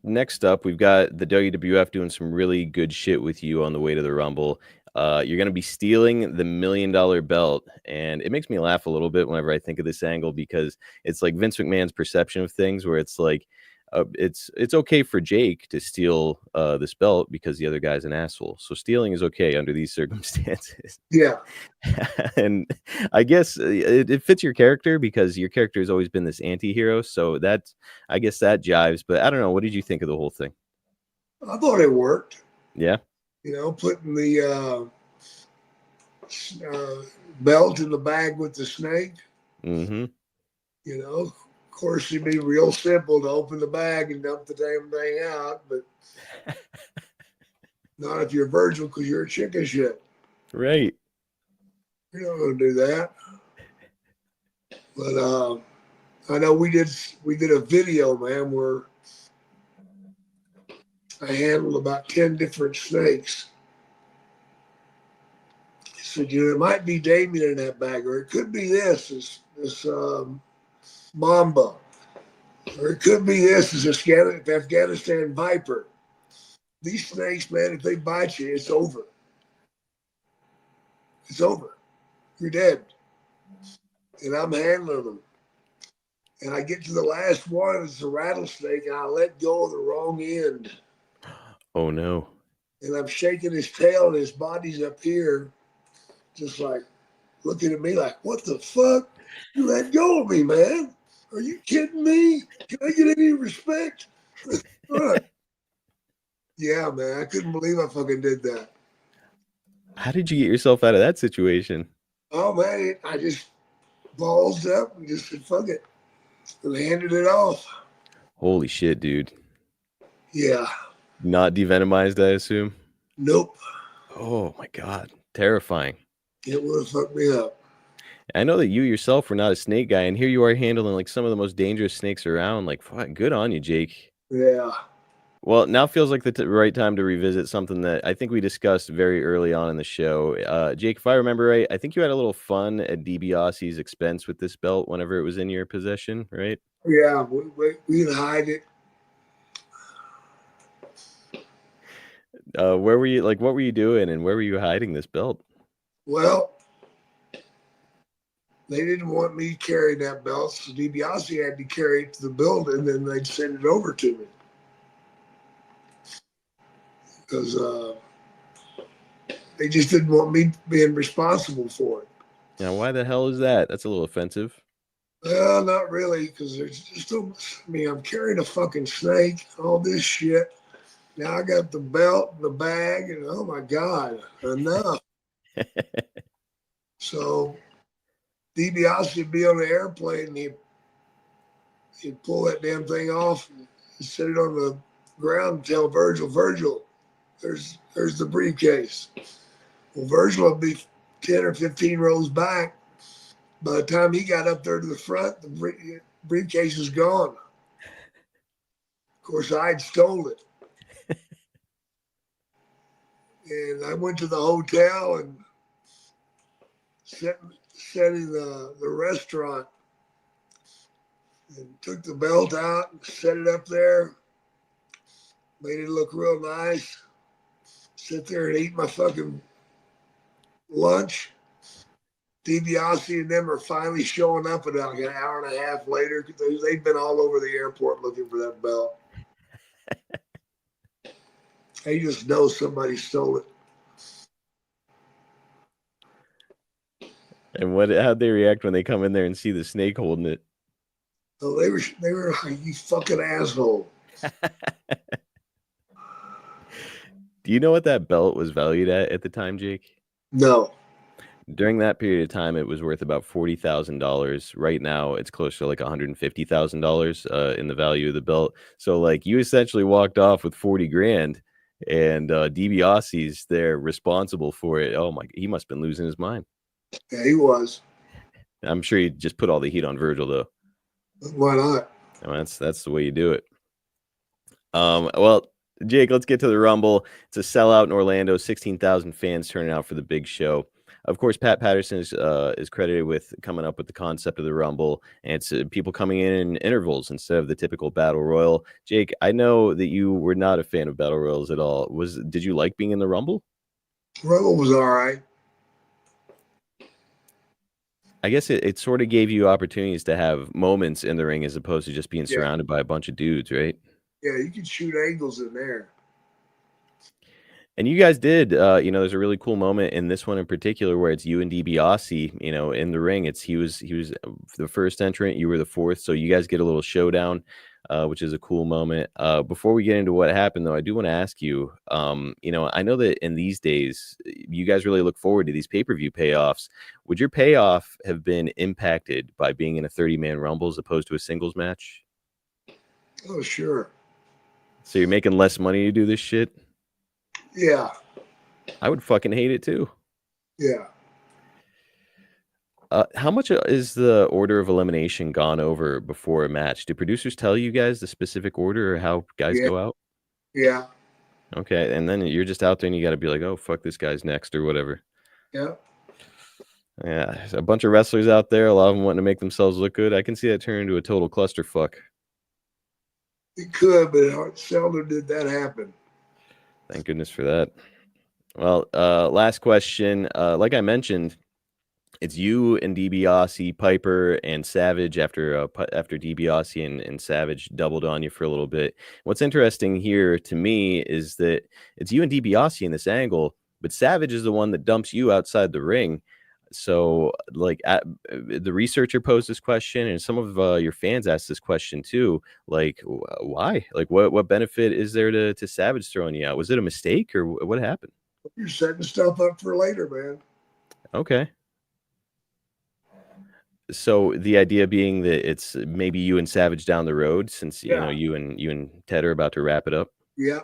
next up, we've got the WWF doing some really good shit with you on the way to the Rumble. You're going to be stealing the $1 million belt, and it makes me laugh a little bit whenever I think of this angle because it's like Vince McMahon's perception of things, where it's like it's okay for Jake to steal this belt because the other guy's an asshole. So stealing is okay under these circumstances. Yeah. And I guess it fits your character because your character has always been this anti-hero. So I guess that jives. But I don't know. What did you think of the whole thing? I thought it worked. Yeah. Putting the belt in the bag with the snake. Mm-hmm. Of course, it'd be real simple to open the bag and dump the damn thing out, but not if you're Virgil because you're a chicken shit. Right. You're not going to do that. But I know we did a video, man, where I handled about 10 different snakes. He said, it might be Damien in that bag, or it could be this Mamba, or it could be this Afghanistan Viper. These snakes, man, if they bite you, it's over. It's over. You're dead. And I'm handling them. And I get to the last one, it's a rattlesnake, and I let go of the wrong end. Oh, no. And I'm shaking his tail, and his body's up here, just like looking at me like, what the fuck? You let go of me, man. Are you kidding me? Can I get any respect? Yeah, man. I couldn't believe I fucking did that. How did you get yourself out of that situation? Oh, man. I just ballsed up and just said, fuck it. And handed it off. Holy shit, dude. Yeah. Not devenomized, I assume? Nope. Oh, my God. Terrifying. It would have fucked me up. I know that you yourself were not a snake guy, and here you are handling like some of the most dangerous snakes around. Like, good on you, Jake. Yeah. Well, now feels like the right time to revisit something that I think we discussed very early on in the show. Jake, if I remember right, I think you had a little fun at DiBiase's expense with this belt whenever it was in your possession, right? Yeah, we'd hide it. Where were you? Like, what were you doing, and where were you hiding this belt? Well, they didn't want me carrying that belt, so DiBiase had to carry it to the building, and then they'd send it over to me. Because they just didn't want me being responsible for it. Now, why the hell is that? That's a little offensive. Well, not really, because there's just I'm carrying a fucking snake, all this shit. Now I got the belt and the bag, and oh my God, enough. So DiBiase would be on the airplane, and he'd pull that damn thing off and set it on the ground and tell Virgil, there's the briefcase. Well, Virgil would be 10 or 15 rows back. By the time he got up there to the front, the briefcase was gone. Of course, I'd stole it. And I went to the hotel and sat in the restaurant and took the belt out and set it up there. Made it look real nice. Sit there and eat my fucking lunch. DiBiase and them are finally showing up about like an hour and a half later because they've been all over the airport looking for that belt. They just know somebody stole it. And how'd they react when they come in there and see the snake holding it? So they were like, you fucking asshole. Do you know what that belt was valued at the time, Jake? No. During that period of time, it was worth about $40,000. Right now, it's close to like $150,000 in the value of the belt. So, like, you essentially walked off with 40 grand, and DiBiase's there responsible for it. Oh my, he must have been losing his mind. Yeah, he was. I'm sure he just put all the heat on Virgil, though. Why not? I mean, that's the way you do it. Well, Jake, let's get to the Rumble. It's a sellout in Orlando. 16,000 fans turning out for the big show. of course, Pat Patterson is credited with coming up with the concept of the Rumble, and it's people coming in intervals instead of the typical battle royal. Jake, I know that you were not a fan of battle royals at all. Did you like being in the Rumble? Rumble was all right. I guess it sort of gave you opportunities to have moments in the ring as opposed to just being Yeah. surrounded by a bunch of dudes, right? Yeah, you could shoot angles in there. And you guys did, there's a really cool moment in this one in particular where it's you and DiBiase, in the ring. He was the first entrant, you were the fourth, so you guys get a little showdown, which is a cool moment. Before we get into what happened, though, I do want to ask you, I know that in these days, you guys really look forward to these pay-per-view payoffs. Would your payoff have been impacted by being in a 30-man Rumble as opposed to a singles match? Oh, sure. So you're making less money to do this shit? Yeah. I would fucking hate it too. Yeah. How much is the order of elimination gone over before a match? Do producers tell you guys the specific order or how guys go out? Yeah. Okay, and then you're just out there and you got to be like, oh, fuck, this guy's next or whatever. Yeah. Yeah, there's a bunch of wrestlers out there, a lot of them wanting to make themselves look good. I can see that turn into a total clusterfuck. It could, but it seldom did that happen. Thank goodness for that. Well, last question. Like I mentioned, it's you and DiBiase, Piper, and Savage after DiBiase and Savage doubled on you for a little bit. What's interesting here to me is that it's you and DiBiase in this angle, but Savage is the one that dumps you outside the ring. So, the researcher posed this question, and some of your fans asked this question too. Like, why? Like, what benefit is there to Savage throwing you out? Was it a mistake, or what happened? You're setting stuff up for later, man. Okay. So the idea being that it's maybe you and Savage down the road, since you and Ted are about to wrap it up. Yeah.